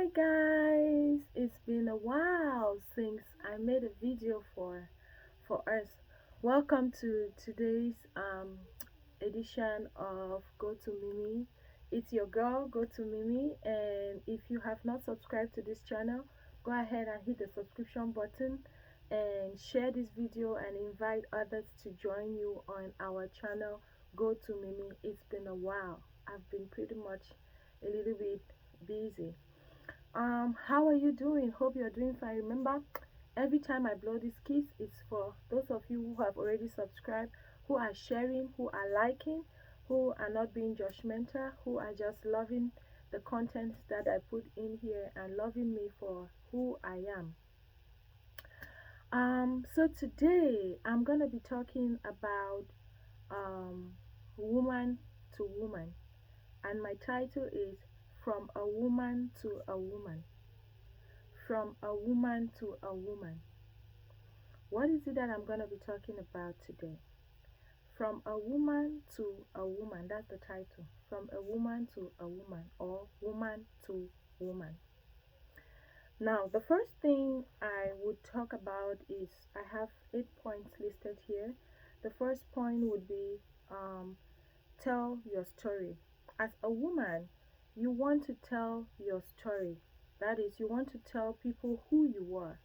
Hi guys, it's been a while since I made a video for us. Welcome to today's edition of Go to Mimi. It's your girl Go to Mimi, and if you have not subscribed to this channel, go ahead and hit the subscription button and share this video and invite others to join you on our channel Go to Mimi. It's been a while. I've been pretty much a little bit busy. How are you doing? Hope you're doing fine. Remember, every time I blow this kiss, it's for those of you who have already subscribed, who are sharing, who are liking, who are not being judgmental, who are just loving the content that I put in here and loving me for who I am. So today I'm gonna be talking about um woman to woman, and my title is From a Woman to a Woman. From a woman to a woman. What is it that I'm going to be talking about today? From a woman to a woman. That's the title. From a woman to a woman, or woman to woman. Now, the first thing I would talk about is I have 8 points listed here. The first point would be um, tell your story. As a woman, you want to tell your story. That is, you want to tell people who you are.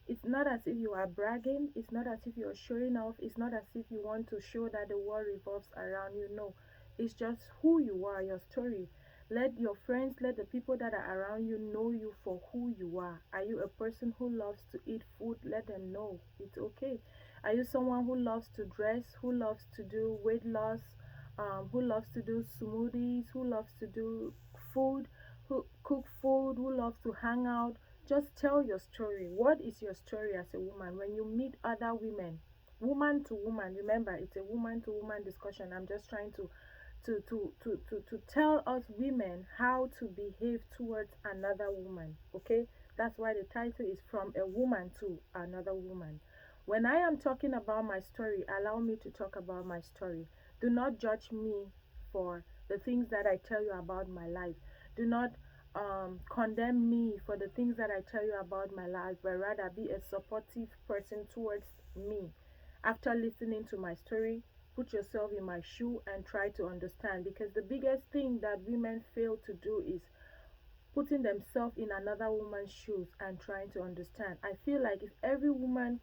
It's not as if you are bragging, it's not as if you're showing off, it's not as if you want to show that the world revolves around you. No, it's just who you are, your story. Let your friends, let the people that are around you know you for who you are. Are you a person who loves to eat food? Let them know it's okay. Are you someone who loves to dress, who loves to do weight loss, who loves to do smoothies, who loves to do food, who cook food, who loves to hang out? Just tell your story. What is your story as a woman? When you meet other women, woman to woman, remember it's a woman to woman discussion. I'm just trying to tell us women how to behave towards another woman. Okay, that's why the title is From a Woman to Another Woman. When I am talking about my story, allow me to talk about my story. Do not judge me for the things that I tell you about my life. Do not condemn me for the things that I tell you about my life, but rather be a supportive person towards me. After listening to my story, put yourself in my shoe and try to understand, because the biggest thing that women fail to do is putting themselves in another woman's shoes and trying to understand. I feel like if every woman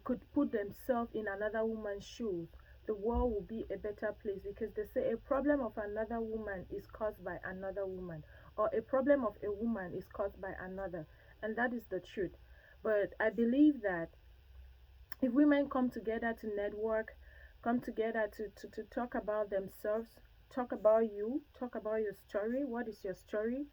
could put themselves in another woman's shoes, the world will be a better place, because they say a problem of another woman is caused by another woman, or a problem of a woman is caused by another, and that is the truth. But I believe that if women come together to network, come together to talk about themselves, talk about you, talk about your story, what is your story,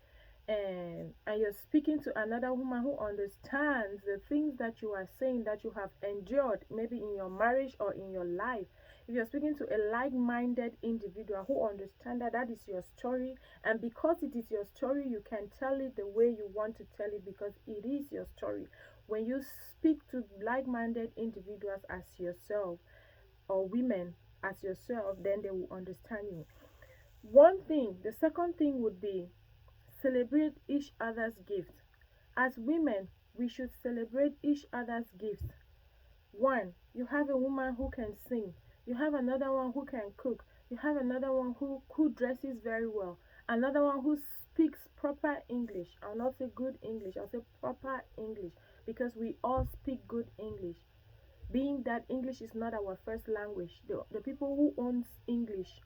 and you're speaking to another woman who understands the things that you are saying that you have endured, maybe in your marriage or in your life. If you're speaking to a like-minded individual who understands that that is your story, and because it is your story, you can tell it the way you want to tell it, because it is your story. When you speak to like-minded individuals as yourself, or women as yourself, then they will understand you. One thing, the second thing would be celebrate each other's gifts. As women, we should celebrate each other's gifts. One, you have a woman who can sing, you have another one who can cook, you have another one who dresses very well, another one who speaks proper English. I'll not say good English, I'll say proper English, because we all speak good English. Being that English is not our first language, the people who owns English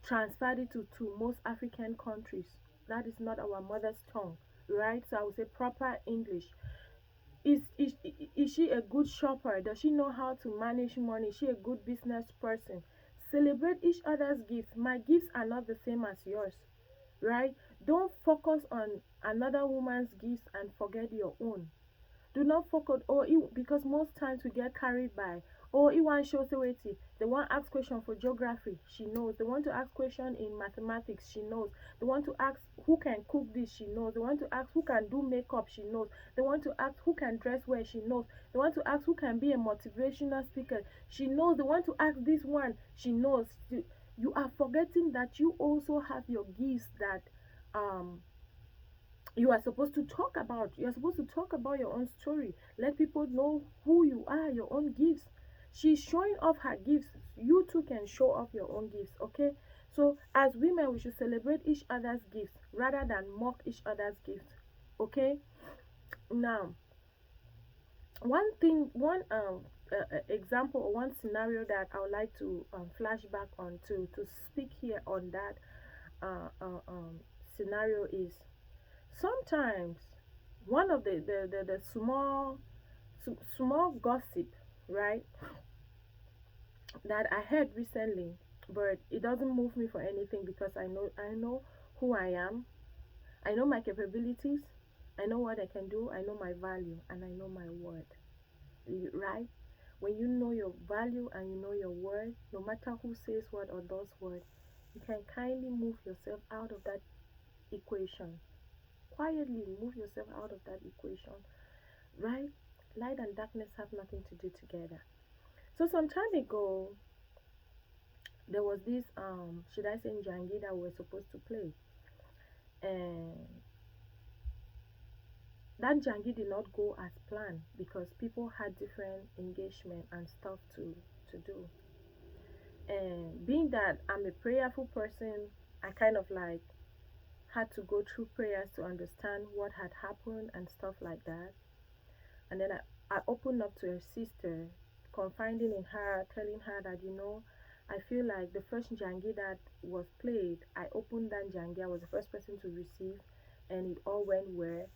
transferred it to most African countries. That is not our mother's tongue, right? So I would say proper English. Is she a good shopper? Does she know how to manage money? Is she a good business person? Celebrate each other's gifts. My gifts are not the same as yours, right? Don't focus on another woman's gifts and forget your own. Do not focus, because most times we get carried by, you want show say wetin, they want ask question for geography, she knows. They want to ask question in mathematics, she knows. They want to ask who can cook this, she knows. They want to ask who can do makeup, she knows. They want to ask who can dress well, she knows. They want to ask who can be a motivational speaker, she knows. They want to ask this one, she knows. You are forgetting that you also have your gifts that um you're supposed to talk about your own story, let people know who you are, your own gifts. She's showing off her gifts, you too can show off your own gifts, okay? So as women, we should celebrate each other's gifts rather than mock each other's gifts, okay? Now, example or one scenario that I would like to flash back on to speak here on that uh, uh, um, scenario is sometimes one of the small gossip, right, that I heard recently, but it doesn't move me for anything because I know who I am, I know my capabilities, I know what I can do, I know my value, and I know my worth, right? When you know your value and you know your worth, no matter who says what or does what, you can kindly move yourself out of that equation. Quietly move yourself out of that equation, right? Light and darkness have nothing to do together. So some time ago, there was this should I say Njangi that we were supposed to play, and that Njangi did not go as planned because people had different engagement and stuff to do. And being that I'm a prayerful person, I kind of like had to go through prayers to understand what had happened and stuff like that. And then I opened up to her sister, confiding in her, telling her that, I feel like the first Jangi that was played, I opened that Jangi, I was the first person to receive, and it all went well.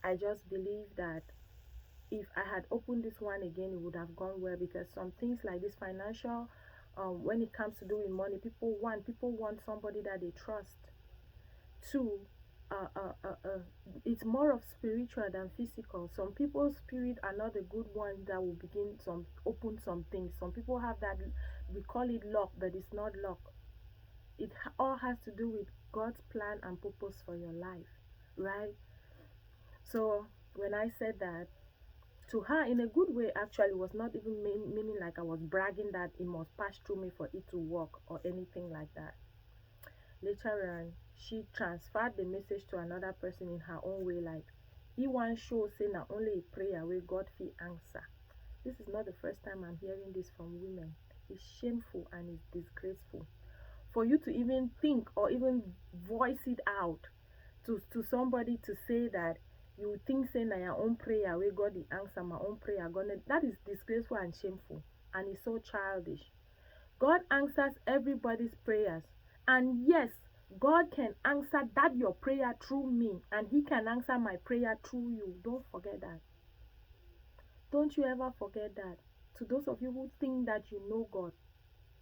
I just believe that if I had opened this one again, it would have gone well because some things like this financial, when it comes to doing money, people want somebody that they trust. Two, uh, uh, uh, uh, it's more of spiritual than physical. Some people's spirit are not the good ones that will begin some open some things. Some people have that, we call it luck, but it's not luck. All has to do with God's plan and purpose for your life, right? So when I said that to her in a good way, actually was not even meaning like I was bragging that it must pass through me for it to work or anything like that. Later on, she transferred the message to another person in her own way, like he once show say na only a prayer where God fit answer. This is not the first time I'm hearing this from women. It's shameful and it's disgraceful. For you to even think or even voice it out to somebody to say that you think say na your own prayer where God the answer my own prayer, gonna that is disgraceful and shameful and it's so childish. God answers everybody's prayers. And yes, God can answer that your prayer through me, and He can answer my prayer through you. Don't forget that. Don't you ever forget that. To those of you who think that you know God,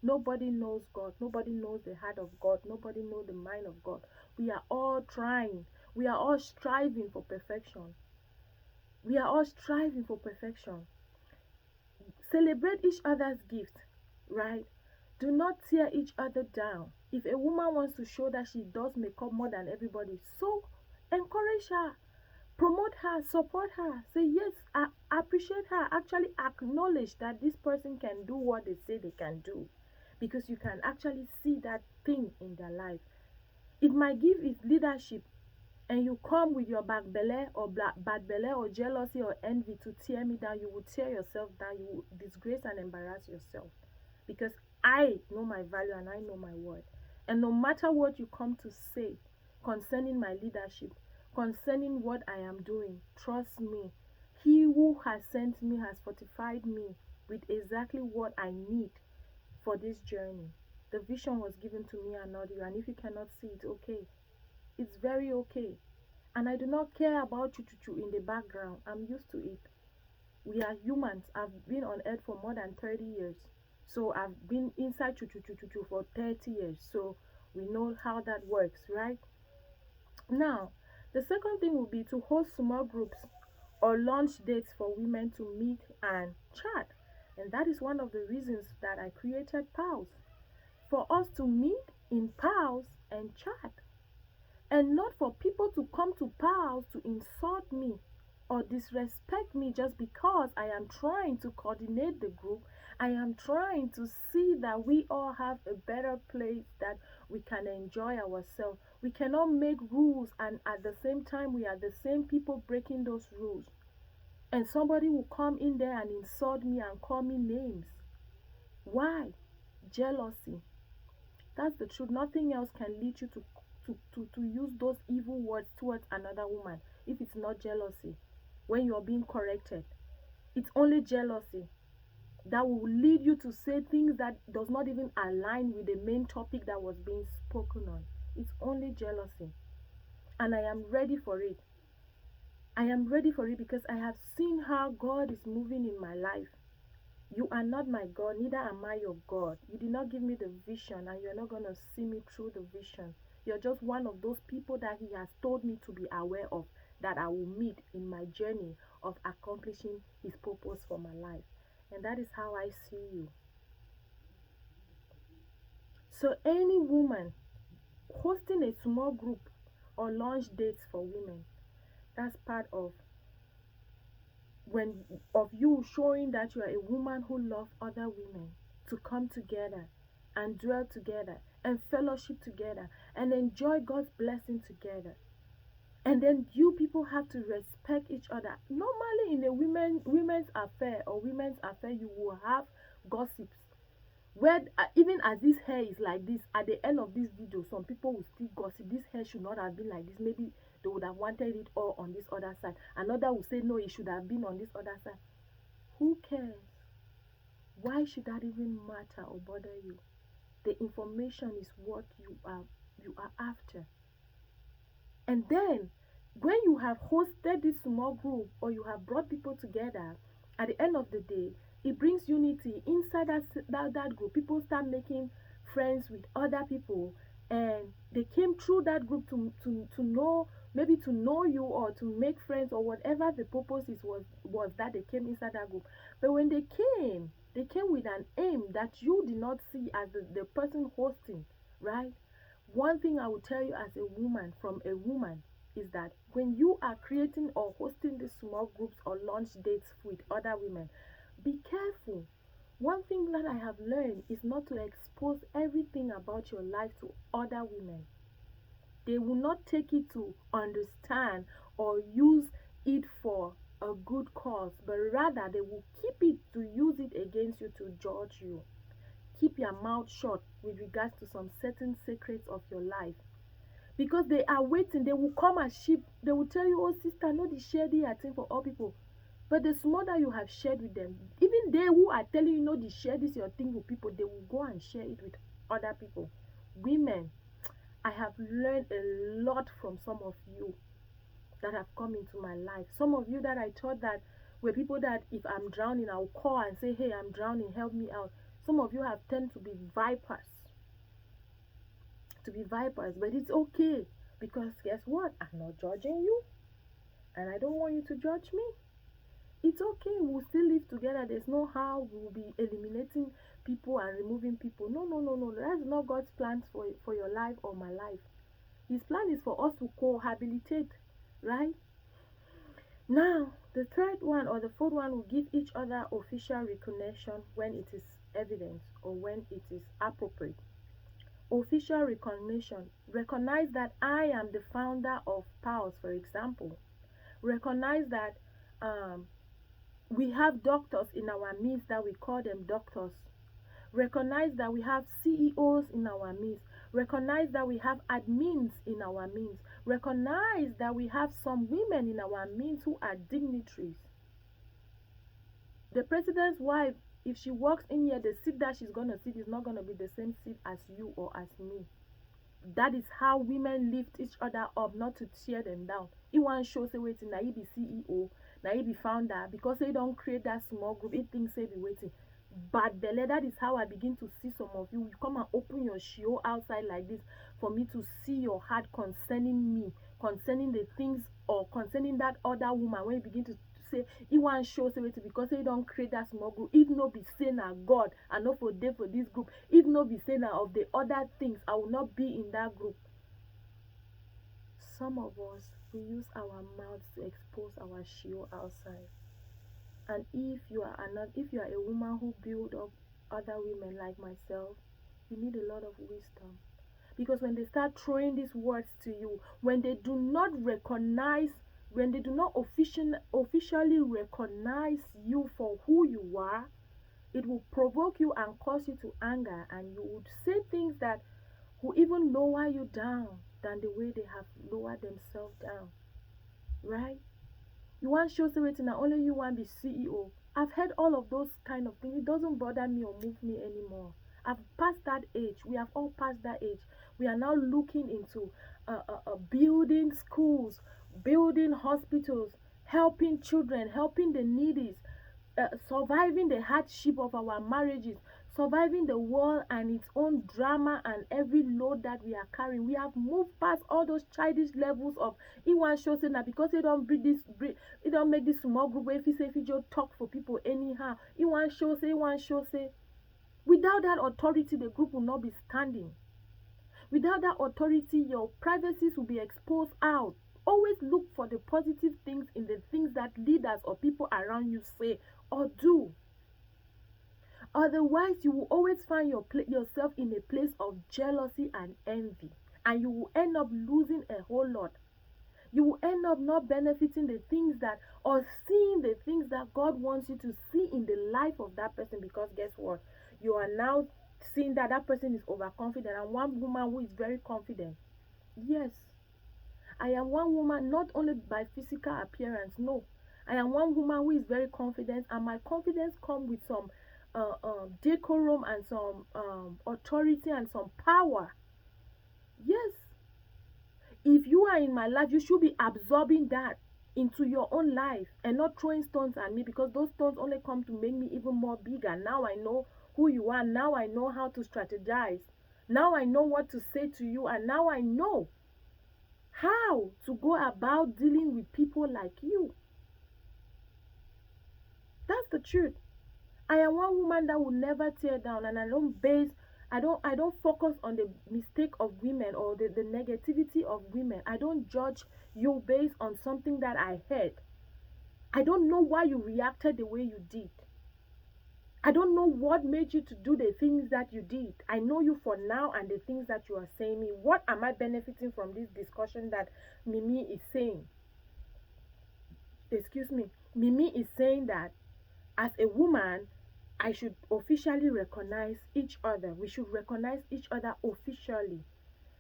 nobody knows God. Nobody knows the heart of God. Nobody knows the mind of God. We are all trying. We are all striving for perfection. We are all striving for perfection. Celebrate each other's gift, right? Do not tear each other down. If a woman wants to show that she does makeup more than everybody, so encourage her, promote her, support her. Say, yes, I appreciate her. Actually, acknowledge that this person can do what they say they can do because you can actually see that thing in their life. If my gift is leadership, and you come with your back belly or bad belly or jealousy or envy to tear me down, you will tear yourself down. You will disgrace and embarrass yourself. Because I know my value and I know my word. And no matter what you come to say concerning my leadership, concerning what I am doing, trust me, He who has sent me has fortified me with exactly what I need for this journey. The vision was given to me and not you. And if you cannot see it, okay. It's very okay. And I do not care about choo in the background. I'm used to it. We are humans. I've been on earth for more than 30 years. So I've been inside choo for 30 years. So we know how that works, right? Now, the second thing would be to host small groups or launch dates for women to meet and chat. And that is one of the reasons that I created PALS. For us to meet in PALS and chat. And not for people to come to pals to insult me or disrespect me just because I am trying to coordinate the group. I am trying to see that we all have a better place that we can enjoy ourselves. We cannot make rules and at the same time we are the same people breaking those rules. And somebody will come in there and insult me and call me names. Why? Jealousy. That's the truth. Nothing else can lead you to use those evil words towards another woman if it's not jealousy. When you're being corrected, it's only jealousy that will lead you to say things that does not even align with the main topic that was being spoken on. It's only jealousy. And I am ready for it. I am ready for it because I have seen how God is moving in my life. You are not my God, neither am I your God. You did not give me the vision, and you're not going to see me through the vision. You're just one of those people that He has told me to be aware of, that I will meet in my journey of accomplishing His purpose for my life. And that is how I see you. So, any woman hosting a small group or launch dates for women, that's part when of you showing that you are a woman who loves other women to come together and dwell together and fellowship together and enjoy God's blessing together. And then you people have to respect each other. Normally in a women's affair or women's affair, you will have gossips. Where even as this hair is like this, at the end of this video, some people will still gossip. This hair should not have been like this. Maybe they would have wanted it all on this other side. Another will say no, it should have been on this other side. Who cares? Why should that even matter or bother you? The information is what you are after. And then when you have hosted this small group or you have brought people together, at the end of the day, it brings unity inside that group. People start making friends with other people, and they came through that group to know, maybe to know you or to make friends or whatever the purpose was that they came inside that group. But when they came with an aim that you did not see as the person hosting, right? One thing I will tell you as a woman, from a woman, is that when you are creating or hosting these small groups or launch dates with other women, be careful. One thing that I have learned is not to expose everything about your life to other women. They will not take it to understand or use it for a good cause, but rather they will keep it to use it against you to judge you. Keep your mouth shut with regards to some certain secrets of your life, because they are waiting. They will come as sheep. They will tell you, oh sister, no, the share the thing for all people. But the small that you have shared with them, even they who are telling you, no, the share this your thing with people, they will go and share it with other people. Women, I have learned a lot from some of you that have come into my life. Some of you that I thought that were people that if I'm drowning, I'll call and say, hey, I'm drowning, help me out. Some of you have tended to be vipers. But it's okay, because guess what? I'm not judging you, and I don't want you to judge me. It's okay. We'll still live together. There's no how we'll be eliminating people and removing people. No, no, no, no. That's not God's plans for your life or my life. His plan is for us to cohabitate, right? Now, the third one or the fourth one will give each other official recognition when it is evident or when it is appropriate. Official recognition. Recognize that I am the founder of PALS, for example. Recognize that we have doctors in our midst that we call them doctors. Recognize that we have CEOs in our midst. Recognize that we have admins in our midst. Recognize that we have some women in our midst who are dignitaries. The president's wife, if she walks in here, the seat that she's going to sit is not going to be the same seat as you or as me. That is how women lift each other up, not to tear them down. He want show say waiting, now he be CEO, now he be founder, because they don't create that small group, he thinks they be waiting. But Bele, that is how I begin to see some of you. You come and open your show outside like this for me to see your heart concerning me, concerning the things or concerning that other woman. When you begin to say he want show say waiting because he don't create that small group. If no be say na God and not for day for this group, if no be say na of the other things, I will not be in that group. Some of us, we use our mouths to expose our show outside. And if you are a woman who build up other women like myself, you need a lot of wisdom. Because when they start throwing these words to you, when they do not recognize, when they do not officially recognize you for who you are, it will provoke you and cause you to anger, and you would say things that will even lower you down than the way they have lowered themselves down, right? You want show say wetin na only you want be CEO. I've heard all of those kind of things. It doesn't bother me or move me anymore. I've passed that age. We have all passed that age. We are now looking into building schools, building hospitals, helping children, helping the needy, surviving the hardship of our marriages, surviving the world and its own drama and every load that we are carrying. We have moved past all those childish levels of it one show say na because they don't it don't make this small group where if you say if you just talk for people anyhow. It one show say without that authority the group will not be standing. Without that authority, your privacies will be exposed out. Always look for the positive things in the things that leaders or people around you say or do. Otherwise, you will always find yourself in a place of jealousy and envy, and you will end up losing a whole lot. You will end up not benefiting the things that, or seeing the things that God wants you to see in the life of that person, because guess what? You are now seeing that that person is overconfident, and one woman who is very confident. Yes, I am one woman, not only by physical appearance, no. I am one woman who is very confident, and my confidence comes with some decorum and some authority and some power. Yes, if you are in my life, you should be absorbing that into your own life and not throwing stones at me, because those stones only come to make me even more bigger. Now I know who you are. Now I know how to strategize. Now I know what to say to you, and now I know how to go about dealing with people like you. That's the truth. I am one woman that will never tear down, and I don't focus on the mistake of women or the negativity of women. I don't judge you based on something that I heard. I don't know why you reacted the way you did. I don't know what made you to do the things that you did. I know you for now and the things that you are saying me. What am I benefiting from this discussion that Mimi is saying? Excuse me. Mimi is saying that as a woman, I should officially recognize each other. We should recognize each other officially.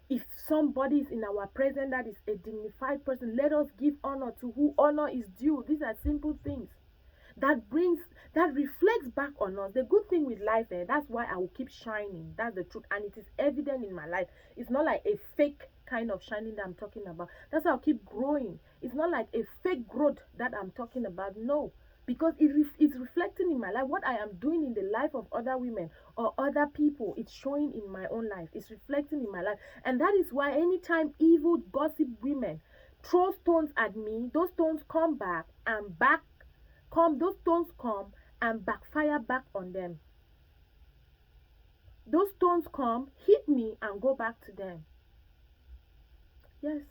If somebody is in our presence that is a dignified person, let us give honor to who honor is due. These are simple things that brings, that reflects back on us. The good thing with life, that's why I will keep shining. That's the truth, and it is evident in my life. It's not like a fake kind of shining that I'm talking about. That's why I'll keep growing. It's not like a fake growth that I'm talking about. No, because it's reflecting in my life. What I am doing in the life of other women or other people, it's showing in my own life. It's reflecting in my life, and that is why anytime evil gossip women throw stones at me, those stones come back and back come those stones come and backfire back on them. Those stones come, hit me, and go back to them. Yes.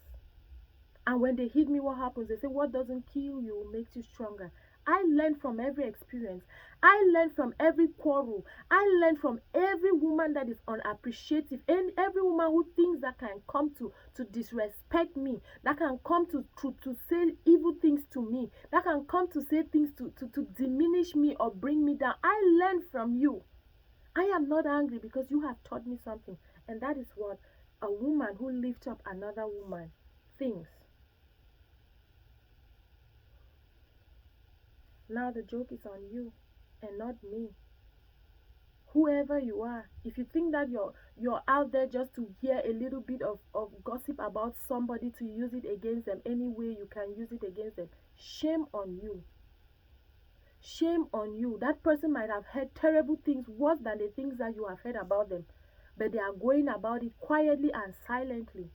And when they hit me, what happens? They say, what doesn't kill you makes you stronger. I learned from every experience. I learned from every quarrel. I learned from every woman that is unappreciative, and every woman who thinks that can come to disrespect me, that can come to say evil things to me, that can come to say things to diminish me or bring me down. I learned from you. I am not angry because you have taught me something. And that is what a woman who lifts up another woman thinks. Now the joke is on you and not me. Whoever you are, if you think that you're out there just to hear a little bit of gossip about somebody to use it against them any way you can use it against them, shame on you. Shame on you. That person might have heard terrible things, worse than the things that you have heard about them, but they are going about it quietly and silently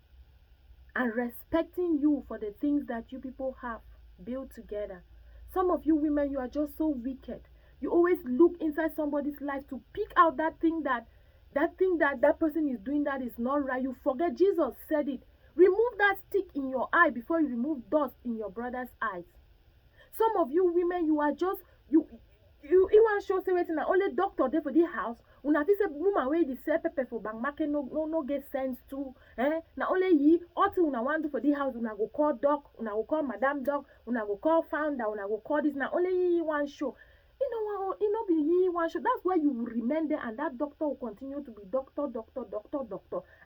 and respecting you for the things that you people have built together. Some of you women, you are just so wicked. You always look inside somebody's life to pick out that person is doing that is not right. You forget Jesus said it. Remove that stick in your eye before you remove dust in your brother's eyes. Some of you women, you are just you want show say wetin na only doctor dey for the house, Una fit say woman wey dey sell pepper for bank market no get sense too. Na only ye all thing una wan do for dis house, una go call doc, una go call madam doc, una go call founder, una go call this. Na only ye wan show. E no be ye wan show. That's why you will remain there, and that doctor will continue to be doctor,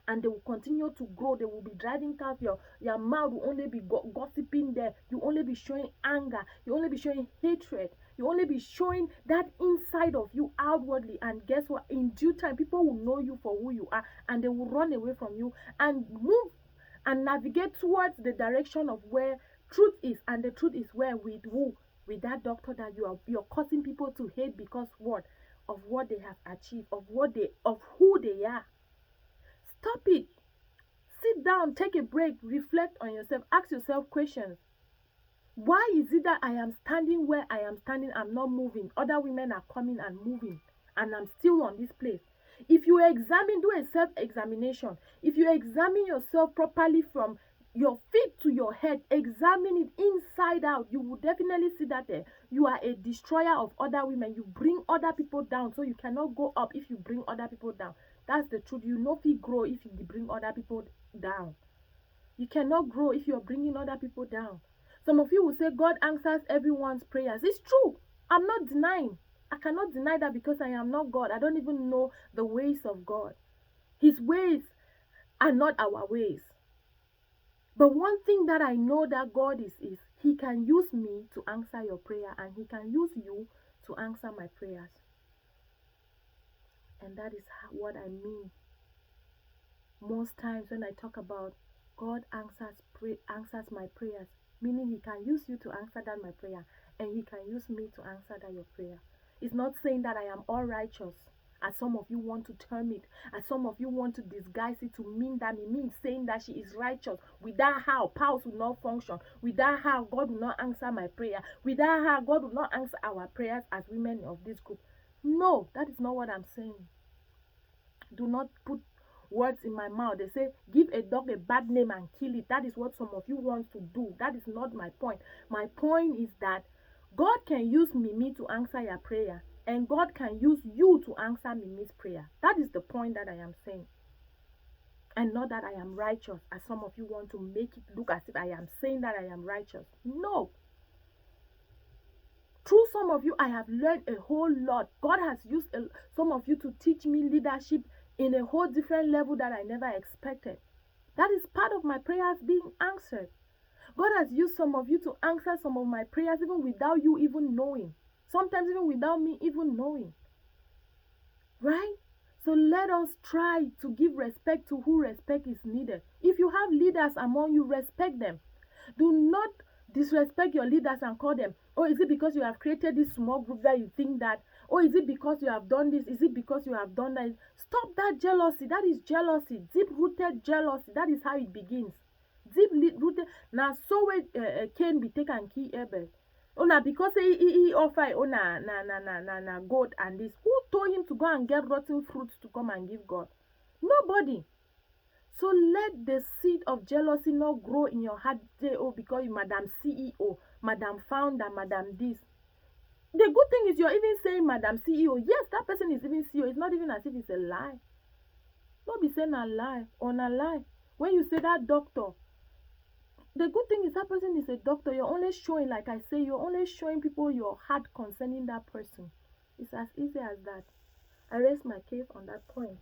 and they will continue to grow. They will be driving cars. Your mouth will only be gossiping there. You only be showing anger. You only be showing hatred. You only be showing that inside of you outwardly. And guess what? In due time, people will know you for who you are, and they will run away from you and move and navigate towards the direction of where truth is. And the truth is where? With who? With that doctor that you're causing people to hate because what? Of what they have achieved, of who they are. Stop it. Sit down, take a break, reflect on yourself, ask yourself questions. Why is it that I am standing where I am standing, I'm not moving? Other women are coming and moving, and I'm still on this place. If you examine, do a self-examination. If you examine yourself properly from your feet to your head, examine it inside out, you will definitely see that you are a destroyer of other women. You bring other people down, so you cannot go up if you bring other people down. That's the truth. You no fit grow if you bring other people down. You cannot grow if you're bringing other people down. Some of you will say God answers everyone's prayers. It's true. I'm not denying. I cannot deny that because I am not God. I don't even know the ways of God. His ways are not our ways. But one thing that I know that God is He can use me to answer your prayer, and He can use you to answer my prayers. And that is what I mean. Most times when I talk about God answers my prayers, meaning He can use you to answer that my prayer, and He can use me to answer that your prayer. It's not saying that I am all righteous, as some of you want to term it, as some of you want to disguise it to mean that it means saying that she is righteous. Without her, powers will not function. Without her, God will not answer my prayer. Without her, God will not answer our prayers as women of this group. No, that is not what I'm saying. Do not put words in my mouth. They say, give a dog a bad name and kill it. That is what some of you want to do. That is not my point. My point is that God can use Mimi to answer your prayer, and God can use you to answer Mimi's prayer. That is the point that I am saying. And not that I am righteous, as some of you want to make it look as if I am saying that I am righteous. No. Through some of you, I have learned a whole lot. God has used some of you to teach me leadership in a whole different level that I never expected. That is part of my prayers being answered. God has used some of you to answer some of my prayers even without you even knowing. Sometimes even without me even knowing. Right? So let us try to give respect to who respect is needed. If you have leaders among you, respect them. Do not disrespect your leaders and call them, oh, is it because you have created this small group that you think that, oh, is it because you have done this, is it because you have done that? Stop that jealousy. That is jealousy, deep-rooted jealousy. That is how it begins. Deep-rooted. Now, so when Cain be taken key Abel, oh, now because he offer, oh, na goat and this, who told him to go and get rotten fruits to come and give God? Nobody. So let the seed of jealousy not grow in your heart, say, oh, because you Madam CEO, Madam Founder, Madam this. The good thing is you're even saying Madam CEO. Yes, that person is even CEO. It's not even as if it's a lie. Don't be saying a lie on a lie. When you say that doctor, the good thing is that person is a doctor. You're only showing, like I say, you're only showing people your heart concerning that person. It's as easy as that. I rest my case on that point.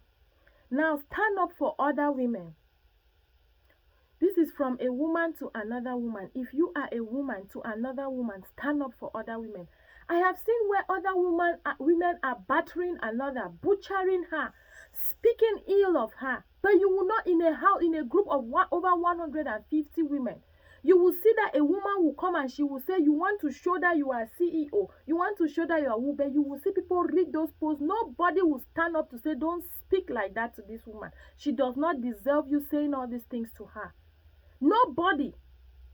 Now, stand up for other women. This is from a woman to another woman. If you are a woman to another woman, stand up for other women. I have seen where other women are battering another, butchering her, speaking ill of her. But you will not, in a group of over 150 women, you will see that a woman will come and she will say, you want to show that you are CEO, you want to show that you are woman. You will see people read those posts. Nobody will stand up to say, don't speak like that to this woman. She does not deserve you saying all these things to her. Nobody.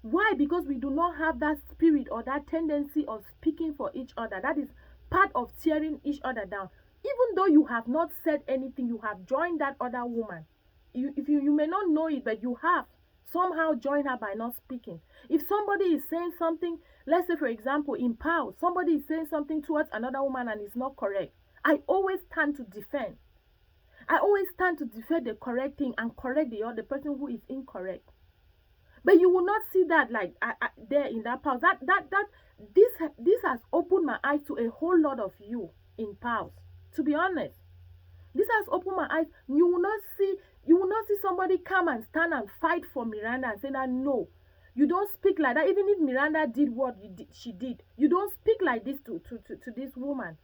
Why? Because we do not have that spirit or that tendency of speaking for each other. That is part of tearing each other down. Even though you have not said anything, you have joined that other woman. You may not know it, but you have somehow joined her by not speaking. If somebody is saying something, let's say for example in POW, somebody is saying something towards another woman and it's not correct, I always stand to defend. I always stand to defend the correct thing and correct the other person who is incorrect. But you will not see that like there in that pause. This has opened my eyes to a whole lot of you in pause. To be honest, this has opened my eyes. You will not see somebody come and stand and fight for Miranda and say that no, you don't speak like that. Even if Miranda did what she did, you don't speak like this to this woman.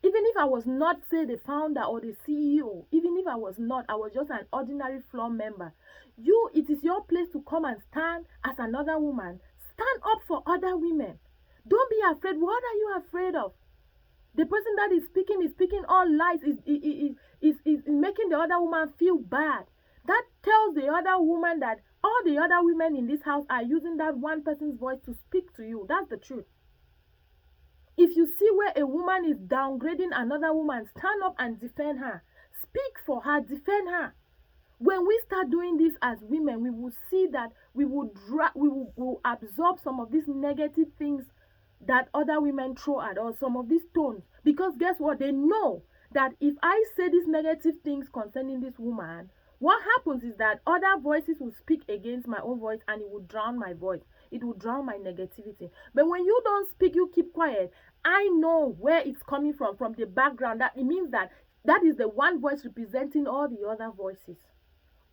Even if I was not, say, the founder or the CEO, even if I was not, I was just an ordinary floor member. It is your place to come and stand as another woman. Stand up for other women. Don't be afraid. What are you afraid of? The person that is speaking all lies, is making the other woman feel bad. That tells the other woman that all the other women in this house are using that one person's voice to speak to you. That's the truth. If you see where a woman is downgrading another woman, stand up and defend her. Speak for her, defend her. When we start doing this as women, we will see that we will absorb some of these negative things that other women throw at us, some of these tones. Because guess what? They know that if I say these negative things concerning this woman, what happens is that other voices will speak against my own voice and it will drown my voice. It will drown my negativity. But when you don't speak, you keep quiet. I know where it's coming from the background. That it means that that is the one voice representing all the other voices.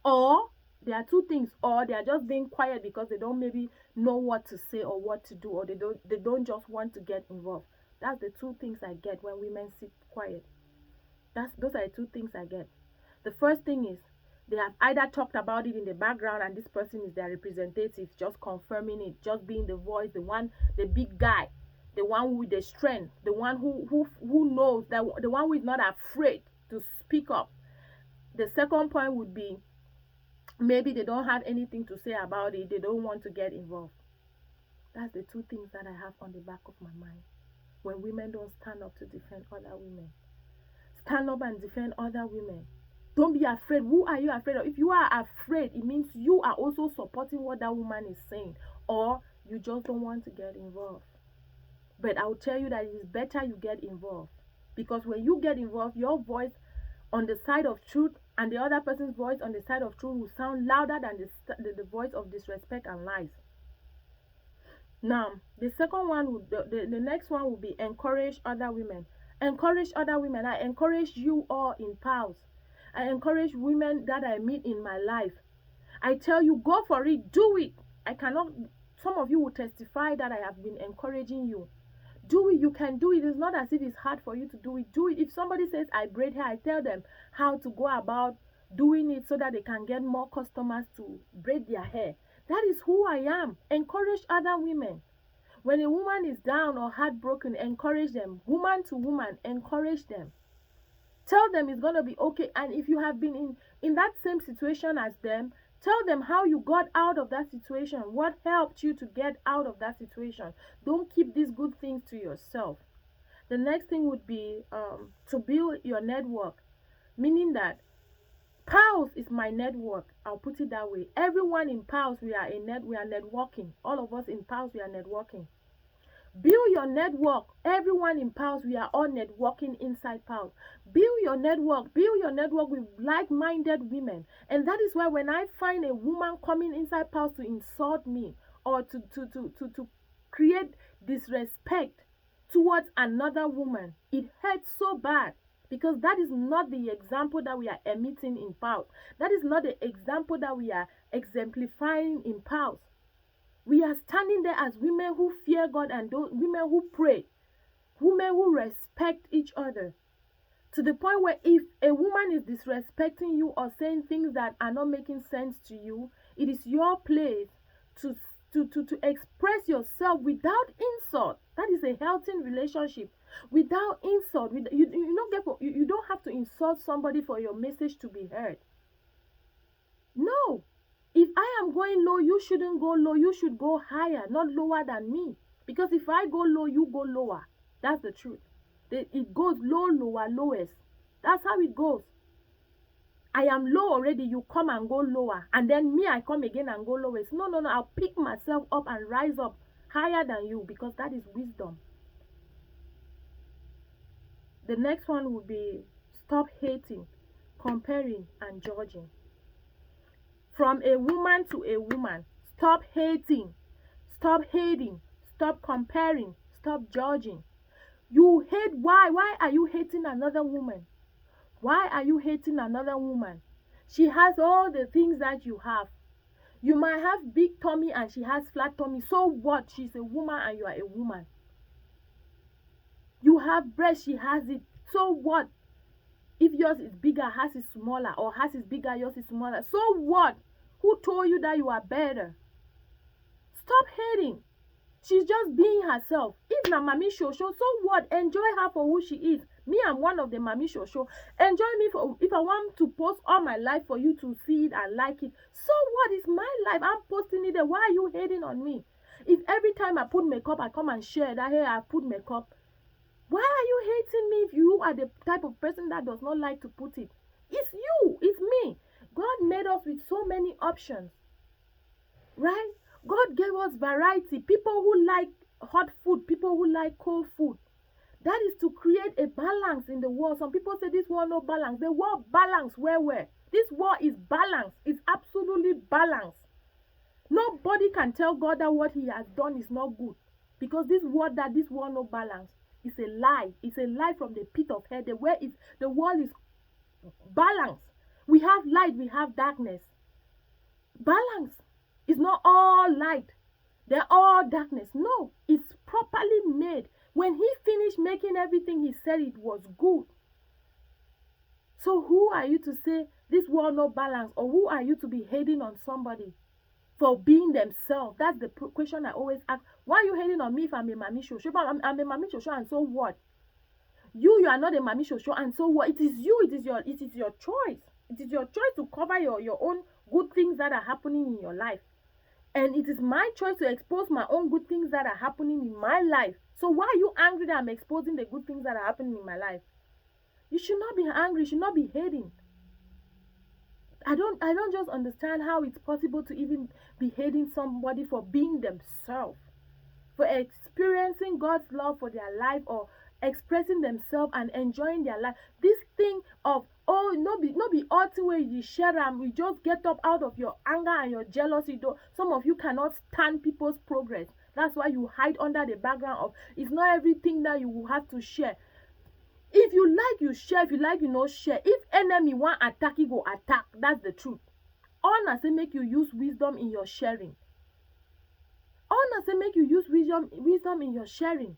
Or there are two things, or they are just being quiet because they don't maybe know what to say or what to do, or they don't just want to get involved. That's the two things I get when women sit quiet. Those are the two things I get. The first thing is they have either talked about it in the background and this person is their representative, just confirming it, just being the voice, the big guy, the one with the strength, the one who knows, that the one who is not afraid to speak up. The second point would be maybe they don't have anything to say about it, they don't want to get involved. That's the two things that I have on the back of my mind when women don't stand up to defend other women. Stand up and defend other women. Don't be afraid. Who are you afraid of? If you are afraid, it means you are also supporting what that woman is saying, or you just don't want to get involved. But I will tell you that it is better you get involved, because when you get involved, your voice on the side of truth and the other person's voice on the side of truth will sound louder than the voice of disrespect and lies. Now, the second one would the next one will be encourage other women. Encourage other women. I encourage you all in pals. I encourage women that I meet in my life. I tell you, go for it, do it. I cannot, some of you will testify that I have been encouraging you. Do it, you can do it. It's not as if it's hard for you to do it. Do it. If somebody says I braid hair, I tell them how to go about doing it so that they can get more customers to braid their hair. That is who I am. Encourage other women. When a woman is down or heartbroken, encourage them. Woman to woman, encourage them. Tell them it's going to be okay. And if you have been in that same situation as them, tell them how you got out of that situation, what helped you to get out of that situation. Don't keep these good things to yourself. The next thing would be to build your network, meaning that Pals is my network. I'll put it that way. Everyone in Pals, we are networking. All of us in Pals, we are networking. Build your network. Everyone in Pals, we are all networking inside Pals. Build your network. Build your network with like-minded women. And that is why when I find a woman coming inside Pals to insult me or to create disrespect towards another woman, it hurts so bad. Because that is not the example that we are emitting in Pals. That is not the example that we are exemplifying in Pals. We are standing there as women who fear God and those women who pray, women who respect each other. To the point where if a woman is disrespecting you or saying things that are not making sense to you, it is your place to express yourself without insult. That is a healthy relationship. Without insult, you don't have to insult somebody for your message to be heard. No. If I am going low, you shouldn't go low. You should go higher, not lower than me. Because if I go low, you go lower. That's the truth. It goes low, lower, lowest. That's how it goes. I am low already, you come and go lower. And then me, I come again and go lowest. No. I'll pick myself up and rise up higher than you, because that is wisdom. The next one would be stop hating, comparing, and judging. From a woman to a woman, stop hating, stop hating, stop comparing, stop judging. You hate, why? Why are you hating another woman? Why are you hating another woman? She has all the things that you have. You might have big tummy and she has flat tummy. So what? She's a woman and you are a woman. You have breast, she has it. So what? If yours is bigger, hers is smaller, or hers is bigger, yours is smaller. So what? Who told you that you are better? Stop hating. She's just being herself. If na Mami Shosho, so what? Enjoy her for who she is. Me, I'm one of the Mami Shosho. Enjoy me for if I want to post all my life for you to see it and like it. So what? It's my life. I'm posting it there. Why are you hating on me? If every time I put makeup, I come and share that, hey, I put makeup. Why are you hating me if you are the type of person that does not like to put it? It's you. It's me. God made us with so many options. Right? God gave us variety. People who like hot food, people who like cold food. That is to create a balance in the world. Some people say this world no balance. The world balance where? This world is balanced. It's absolutely balanced. Nobody can tell God that what he has done is not good. Because this world no balance is a lie. It's a lie from the pit of hell. The world is balanced. We have light, we have darkness. Balance. It's not all light. They're all darkness. No, it's properly made. When he finished making everything, he said it was good. So who are you to say this world no balance? Or who are you to be hating on somebody for being themselves? That's the question I always ask. Why are you hating on me if I'm a Mami Shosho? I'm a Mami Shosho, and so what? You are not a Mami Shosho, and so what? It is you. It is your choice. It is your choice to cover your own good things that are happening in your life. And it is my choice to expose my own good things that are happening in my life. So why are you angry that I'm exposing the good things that are happening in my life? You should not be angry. You should not be hating. I don't just understand how it's possible to even be hating somebody for being themselves, for experiencing God's love for their life, or expressing themselves and enjoying their life. This thing of, oh, no be all thing where you share and we just get up out of your anger and your jealousy. Though some of you cannot stand people's progress. That's why you hide under the background of, it's not everything that you will have to share. If you like, you share. If you like, you no share. If enemy want attack, you go attack. That's the truth. All na say make you use wisdom in your sharing. All na say make you use wisdom in your sharing.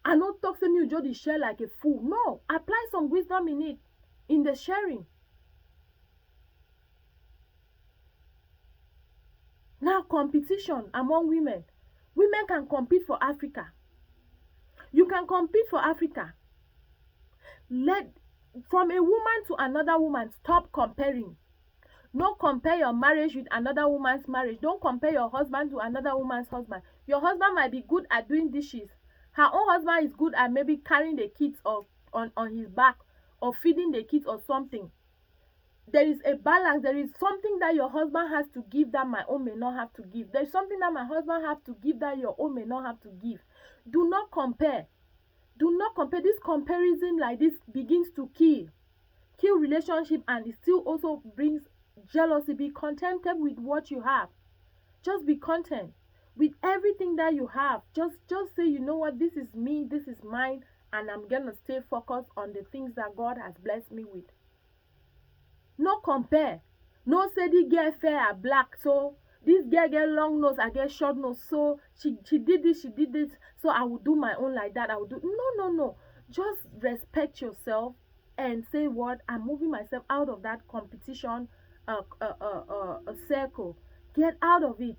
I no talk say you just share like a fool. No, apply some wisdom in it, in the sharing. Now, competition among women. Women can compete for Africa. You can compete for Africa. From a woman to another woman, stop comparing. Don't compare your marriage with another woman's marriage. Don't compare your husband to another woman's husband. Your husband might be good at doing dishes. Her own husband is good at maybe carrying the kids on his back, or feeding the kids or something. There is a balance. There is something that your husband has to give that my own may not have to give. There's something that my husband has to give that your own may not have to give. Do not compare. Do not compare. This comparison like this begins to kill relationship, and it still also brings jealousy. Be contented with what you have. Just be content with everything that you have. Just say, you know what, this is me, this is mine, and I'm gonna stay focused on the things that God has blessed me with. No compare. No say the girl fair or black, so this girl get long nose, I get short nose, so she did this, so I will do my own like that. I will do. No. Just respect yourself and say, what, I'm moving myself out of that competition circle. Get out of it.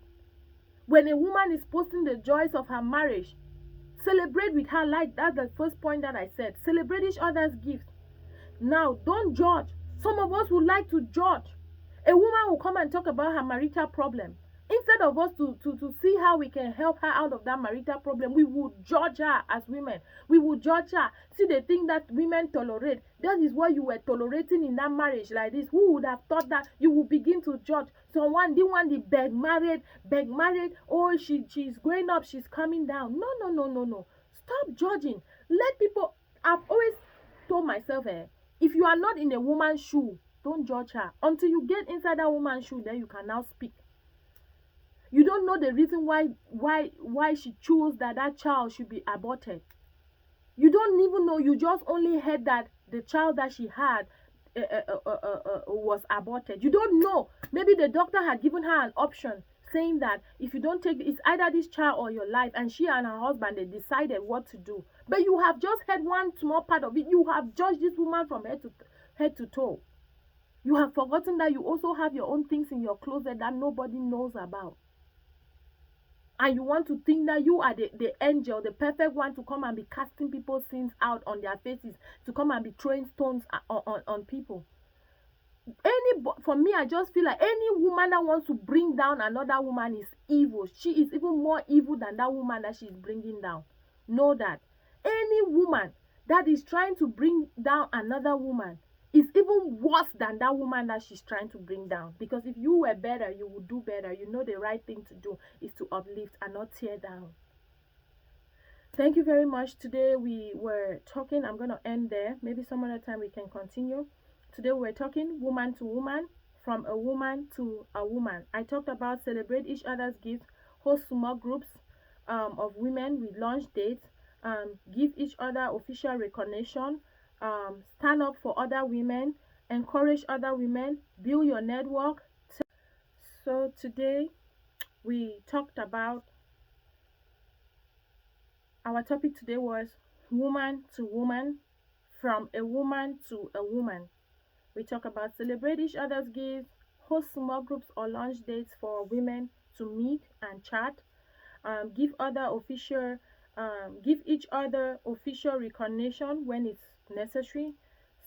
When a woman is posting the joys of her marriage, celebrate with her. Like that's the first point that I said. Celebrate each other's gifts. Now, don't judge. Some of us would like to judge. A woman will come and talk about her marital problem. Instead of us to see how we can help her out of that marital problem, we would judge her as women. We would judge her. See, the thing that women tolerate, that is what you were tolerating in that marriage like this. Who would have thought that? You will begin to judge. Someone didn't want the beg married. Oh, she's growing up, she's coming down. No. Stop judging. Let people I've always told myself, if you are not in a woman's shoe, don't judge her until you get inside that woman's shoe. Then you can now speak. You don't know the reason why she chose that child should be aborted. You don't even know. You just only heard that the child that she had was aborted. You don't know. Maybe the doctor had given her an option, saying that if you don't take, it's either this child or your life. And she and her husband, they decided what to do. But you have just heard one small part of it. You have judged this woman from head to toe. You have forgotten that you also have your own things in your closet that nobody knows about. And you want to think that you are the angel, the perfect one, to come and be casting people's sins out on their faces, to come and be throwing stones on people. For me, I just feel like any woman that wants to bring down another woman is evil. She is even more evil than that woman that she is bringing down. Know that. Any woman that is trying to bring down another woman is even worse than that woman that she's trying to bring down. Because if you were better, you would do better. You know the right thing to do is to uplift and not tear down. Thank you very much. Today we were talking, I'm going to end there. Maybe some other time we can continue. Today we're talking woman to woman, from a woman to a woman. I talked about celebrate each other's gifts, host small groups of women with launch dates, give each other official recognition, stand up for other women, encourage other women, build your network. So today we talked about, our topic today was woman to woman, from a woman to a woman. We talk about celebrate each other's gifts, host small groups or launch dates for women to meet and chat, give each other official recognition when it's necessary,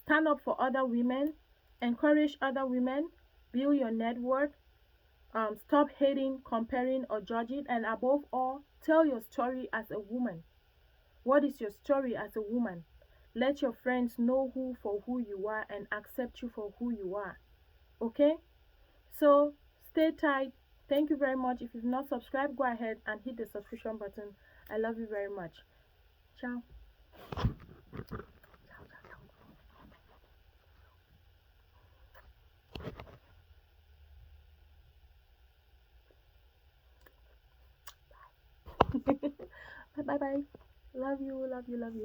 stand up for other women, encourage other women, build your network, stop hating, comparing, or judging, and above all, tell your story as a woman. What is your story as a woman? Let your friends know who you are and accept you for who you are. Okay? So stay tight. Thank you very much. If you've not subscribed, go ahead and hit the subscription button. I love you very much. Ciao. Bye bye bye. Love you, love you, love you.